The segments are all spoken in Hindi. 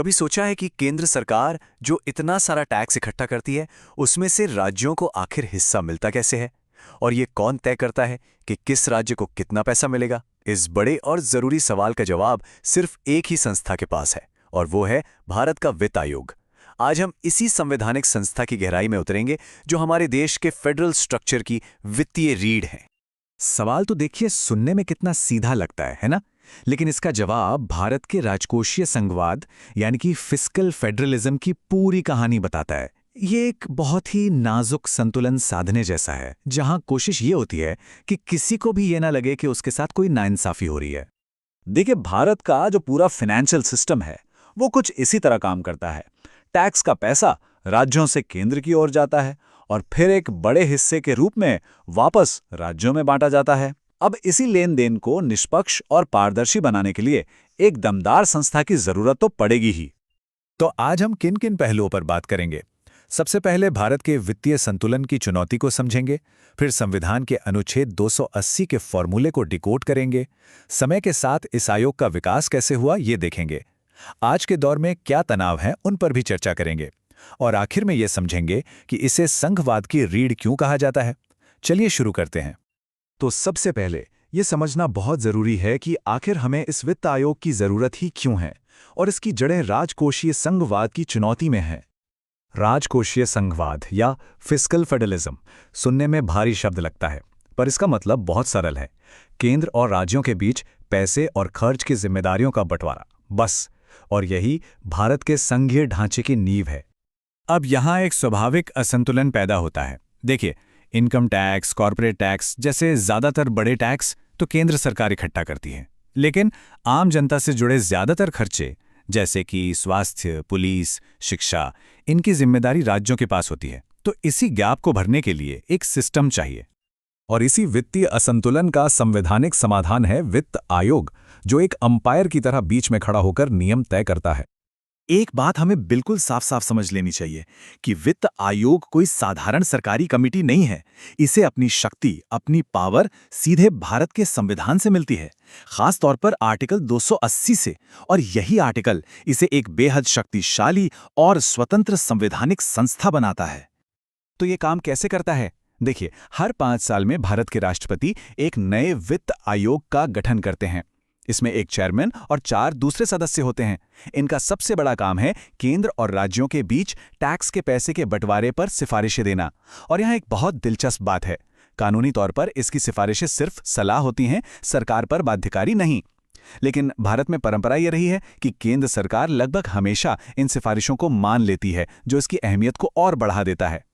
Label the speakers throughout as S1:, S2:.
S1: कभी सोचा है कि केंद्र सरकार जो इतना सारा टैक्स इकट्ठा करती है, उसमें से राज्यों को आखिर हिस्सा मिलता कैसे है? और ये कौन तय करता है कि किस राज्य को कितना पैसा मिलेगा? इस बड़े और जरूरी सवाल का जवाब सिर्फ एक ही संस्था के पास है, और वो है भारत का वित्त आयोग। आज हम इसी संवैधानिक संस्था की गहराई में उतरेंगे, जो हमारे देश के फेडरल स्ट्रक्चर की वित्तीय रीढ़ है।
S2: सवाल तो देखिए सुनने में कितना सीधा लगता है ना? लेकिन इसका जवाब भारत के राजकोषीय संघवाद यानी कि फिस्कल फेडरलिज्म की पूरी कहानी बताता है। ये एक बहुत ही नाजुक संतुलन साधने जैसा है, जहां कोशिश ये होती है कि किसी को भी ये ना लगे कि उसके साथ कोई नाइंसाफी हो रही है।
S3: देखिए, भारत का जो पूरा फाइनेंशियल सिस्टम है वो कुछ इसी तरह काम करता है। टैक्स का पैसा राज्यों से केंद्र की ओर जाता है और फिर एक बड़े हिस्से के रूप में वापस राज्यों में बांटा जाता है। अब इसी लेन देन को निष्पक्ष और पारदर्शी बनाने के लिए एक दमदार संस्था की जरूरत तो पड़ेगी ही।
S2: तो आज हम किन किन पहलुओं पर बात करेंगे? सबसे पहले भारत के वित्तीय संतुलन की चुनौती को समझेंगे, फिर संविधान के अनुच्छेद 280 के फॉर्मूले को डिकोड करेंगे, समय के साथ इस आयोग का विकास कैसे हुआ ये देखेंगे, आज के दौर में क्या तनाव है उन पर भी चर्चा करेंगे, और आखिर में ये समझेंगे कि इसे संघवाद की रीढ़ क्यों कहा जाता है। चलिए शुरू करते हैं। तो सबसे पहले ये समझना बहुत जरूरी है कि आखिर हमें इस वित्त आयोग की जरूरत ही क्यों है, और इसकी जड़ें राजकोषीय संघवाद की चुनौती में हैं। राजकोषीय संघवाद या फिस्कल फेडरलिज्म सुनने में भारी शब्द लगता है, पर इसका मतलब बहुत सरल है। केंद्र और राज्यों के बीच पैसे और खर्च की जिम्मेदारियों का बंटवारा, बस। और यही भारत के संघीय ढांचे की नींव है। अब यहाँ एक स्वाभाविक असंतुलन पैदा होता है। देखिए, इनकम टैक्स, कॉर्पोरेट टैक्स जैसे ज्यादातर बड़े टैक्स तो केंद्र सरकार इकट्ठा करती है, लेकिन आम जनता से जुड़े ज्यादातर खर्चे जैसे कि स्वास्थ्य, पुलिस, शिक्षा, इनकी जिम्मेदारी राज्यों के पास होती है। तो इसी गैप को भरने के लिए एक सिस्टम चाहिए, और इसी वित्तीय असंतुलन का संवैधानिक समाधान है वित्त आयोग, जो एक अंपायर की तरह बीच में खड़ा होकर नियम तय करता है।
S3: एक बात हमें बिल्कुल साफ साफ समझ लेनी चाहिए कि वित्त आयोग कोई साधारण सरकारी कमेटी नहीं है। इसे अपनी शक्ति, अपनी पावर सीधे भारत के संविधान से मिलती है, खास तौर पर आर्टिकल 280 से। और यही आर्टिकल इसे एक बेहद शक्तिशाली और स्वतंत्र संवैधानिक संस्था बनाता है।
S2: तो ये काम कैसे करता है? देखिए, हर 5 साल में भारत के राष्ट्रपति एक नए वित्त आयोग का गठन करते हैं। इसमें एक चेयरमैन और 4 दूसरे सदस्य होते हैं। इनका सबसे बड़ा काम है केंद्र और राज्यों के बीच टैक्स के पैसे के बंटवारे पर सिफारिशें देना। और यहाँ एक बहुत दिलचस्प बात है, कानूनी तौर पर इसकी सिफारिशें सिर्फ सलाह होती हैं, सरकार पर बाध्यकारी नहीं। लेकिन भारत में परंपरा यह रही है कि केंद्र सरकार लगभग हमेशा इन सिफारिशों को मान लेती है, जो इसकी अहमियत को और बढ़ा देता है।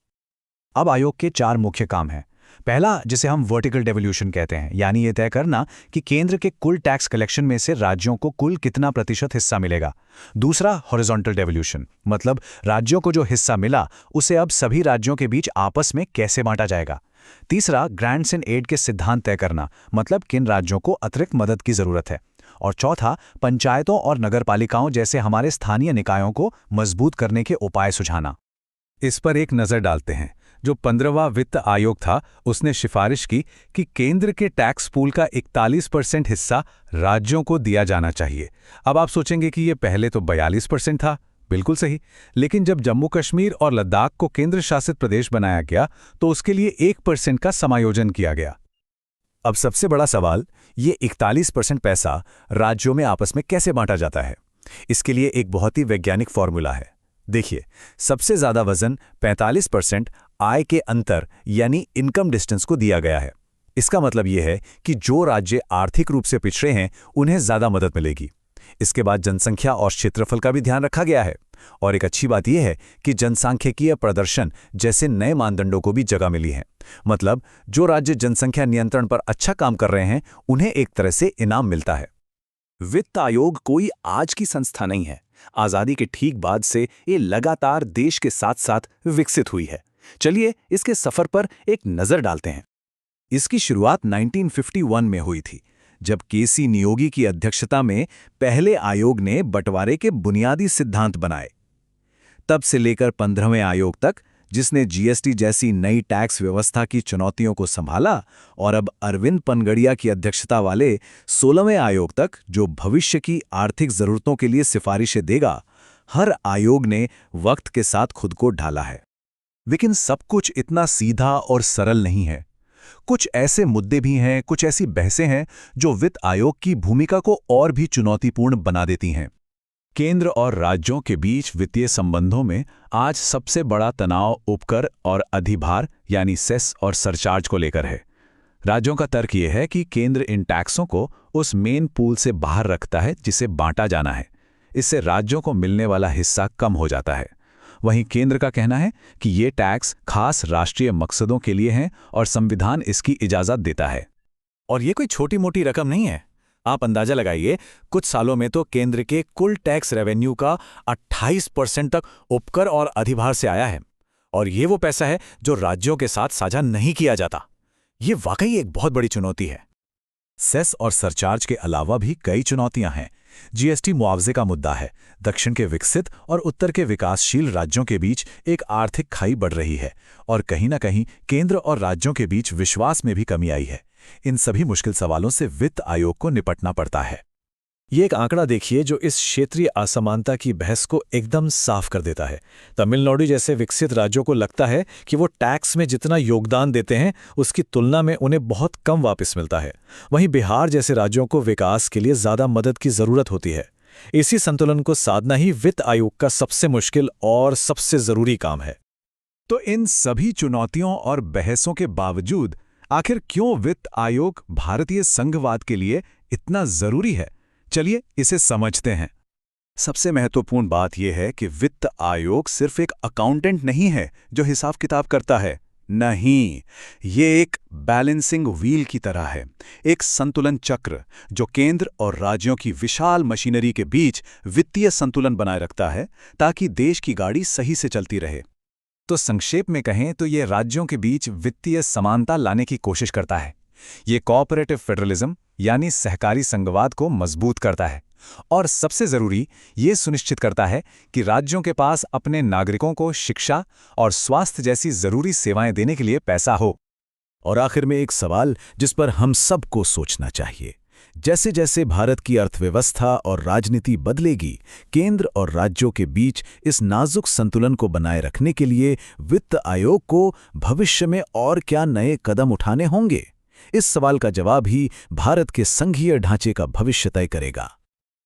S2: अब आयोग के 4 मुख्य काम हैं। पहला, जिसे हम वर्टिकल डेवोल्यूशन कहते हैं, यानी ये तय करना कि केंद्र के कुल टैक्स कलेक्शन में से राज्यों को कुल कितना प्रतिशत हिस्सा मिलेगा। दूसरा, हॉरिजॉन्टल डेवोल्यूशन, मतलब राज्यों को जो हिस्सा मिला उसे अब सभी राज्यों के बीच आपस में कैसे बांटा जाएगा। तीसरा, ग्रांट्स एंड एड के सिद्धांत तय करना, मतलब किन राज्यों को अतिरिक्त मदद की जरूरत है। और चौथा, पंचायतों और नगरपालिकाओं जैसे हमारे स्थानीय निकायों को मजबूत करने के उपाय सुझाना। इस पर एक नजर डालते हैं। जो 15वां वित्त आयोग था, उसने सिफारिश की कि केंद्र के टैक्स पूल का 41% हिस्सा राज्यों को दिया जाना चाहिए। अब आप सोचेंगे कि ये पहले तो 42% था। बिल्कुल सही, लेकिन जब जम्मू कश्मीर और लद्दाख को केंद्र शासित प्रदेश बनाया गया तो उसके लिए 1% का समायोजन किया गया। अब सबसे बड़ा सवाल, ये 41% पैसा राज्यों में आपस में कैसे बांटा जाता है? इसके लिए एक बहुत ही वैज्ञानिक फॉर्मूला है। देखिए, सबसे ज्यादा वजन 45% आय के अंतर यानी इनकम डिस्टेंस को दिया गया है। इसका मतलब यह है कि जो राज्य आर्थिक रूप से पिछड़े हैं उन्हें ज्यादा मदद मिलेगी। इसके बाद जनसंख्या और क्षेत्रफल का भी ध्यान रखा गया है। और एक अच्छी बात यह है कि जनसांख्यिकीय प्रदर्शन जैसे नए मानदंडों को भी जगह मिली है। मतलब जो राज्य जनसंख्या नियंत्रण पर अच्छा काम कर रहे हैं उन्हें एक तरह से इनाम मिलता है।
S3: वित्त आयोग कोई आज की संस्था नहीं है। आजादी के ठीक बाद से ये लगातार देश के साथ साथ विकसित हुई है। चलिए इसके सफर पर एक नजर डालते हैं।
S2: इसकी शुरुआत 1951 में हुई थी, जब केसी नियोगी की अध्यक्षता में पहले आयोग ने बंटवारे के बुनियादी सिद्धांत बनाए। तब से लेकर 15वें आयोग तक, जिसने जीएसटी जैसी नई टैक्स व्यवस्था की चुनौतियों को संभाला, और अब अरविंद पनगड़िया की अध्यक्षता वाले 16वें आयोग तक, जो भविष्य की आर्थिक जरूरतों के लिए सिफारिशें देगा,
S3: हर आयोग ने वक्त के साथ खुद को ढाला है।
S2: लेकिन सब कुछ इतना सीधा और सरल नहीं है। कुछ ऐसे मुद्दे भी हैं, कुछ ऐसी बहसें हैं जो वित्त आयोग की भूमिका को और भी चुनौतीपूर्ण बना देती हैं। केंद्र और राज्यों के बीच वित्तीय संबंधों में आज सबसे बड़ा तनाव उपकर और अधिभार यानी सेस और सरचार्ज को लेकर है। राज्यों का तर्क यह है कि केंद्र इन टैक्सों को उस मेन पूल से बाहर रखता है जिसे बांटा जाना है। इससे राज्यों को मिलने वाला हिस्सा कम हो जाता है। वहीं केंद्र का कहना है कि ये टैक्स खास राष्ट्रीय मकसदों के लिए हैं और संविधान इसकी इजाज़त देता है।
S3: और ये कोई छोटी मोटी रकम नहीं है। आप अंदाजा लगाइए, कुछ सालों में तो केंद्र के कुल टैक्स रेवेन्यू का 28% तक उपकर और अधिभार से आया है। और ये वो पैसा है जो राज्यों के साथ साझा नहीं किया जाता। ये वाकई एक बहुत बड़ी चुनौती है।
S2: सेस और सरचार्ज के अलावा भी कई चुनौतियां हैं। जीएसटी मुआवजे का मुद्दा है। दक्षिण के विकसित और उत्तर के विकासशील राज्यों के बीच एक आर्थिक खाई बढ़ रही है और कहीं न कहीं केंद्र और राज्यों के बीच विश्वास में भी कमी आई है। इन सभी मुश्किल सवालों से वित्त आयोग को निपटना पड़ता है।
S3: ये एक आंकड़ा देखिए जो इस क्षेत्रीय असमानता की बहस को एकदम साफ कर देता है। तमिलनाडु जैसे विकसित राज्यों को लगता है कि वो टैक्स में जितना योगदान देते हैं उसकी तुलना में उन्हें बहुत कम वापस मिलता है। वहीं बिहार जैसे राज्यों को विकास के लिए ज़्यादा मदद की ज़रूरत होती है। इसी संतुलन को साधना ही वित्त आयोग का सबसे मुश्किल और सबसे ज़रूरी काम है।
S2: तो इन सभी चुनौतियों और बहसों के बावजूद आखिर क्यों वित्त आयोग भारतीय संघवाद के लिए इतना ज़रूरी है? चलिए इसे समझते हैं। सबसे महत्वपूर्ण बात यह है कि वित्त आयोग सिर्फ एक अकाउंटेंट नहीं है जो हिसाब किताब करता है। नहीं, ये एक बैलेंसिंग व्हील की तरह है, एक संतुलन चक्र जो केंद्र और राज्यों की विशाल मशीनरी के बीच वित्तीय संतुलन बनाए रखता है ताकि देश की गाड़ी सही से चलती रहे। तो संक्षेप में कहें तो ये राज्यों के बीच वित्तीय समानता लाने की कोशिश करता है। ये कोऑपरेटिव फेडरलिज्म यानी सहकारी संघवाद को मजबूत करता है और सबसे जरूरी ये सुनिश्चित करता है कि राज्यों के पास अपने नागरिकों को शिक्षा और स्वास्थ्य जैसी जरूरी सेवाएं देने के लिए पैसा हो।
S3: और आखिर में एक सवाल जिस पर हम सबको सोचना चाहिए। जैसे जैसे भारत की अर्थव्यवस्था और राजनीति बदलेगी, केंद्र और राज्यों के बीच इस नाजुक संतुलन को बनाए रखने के लिए वित्त आयोग को भविष्य में और क्या नए कदम उठाने होंगे? इस सवाल का जवाब ही भारत के संघीय ढांचे का भविष्य तय करेगा।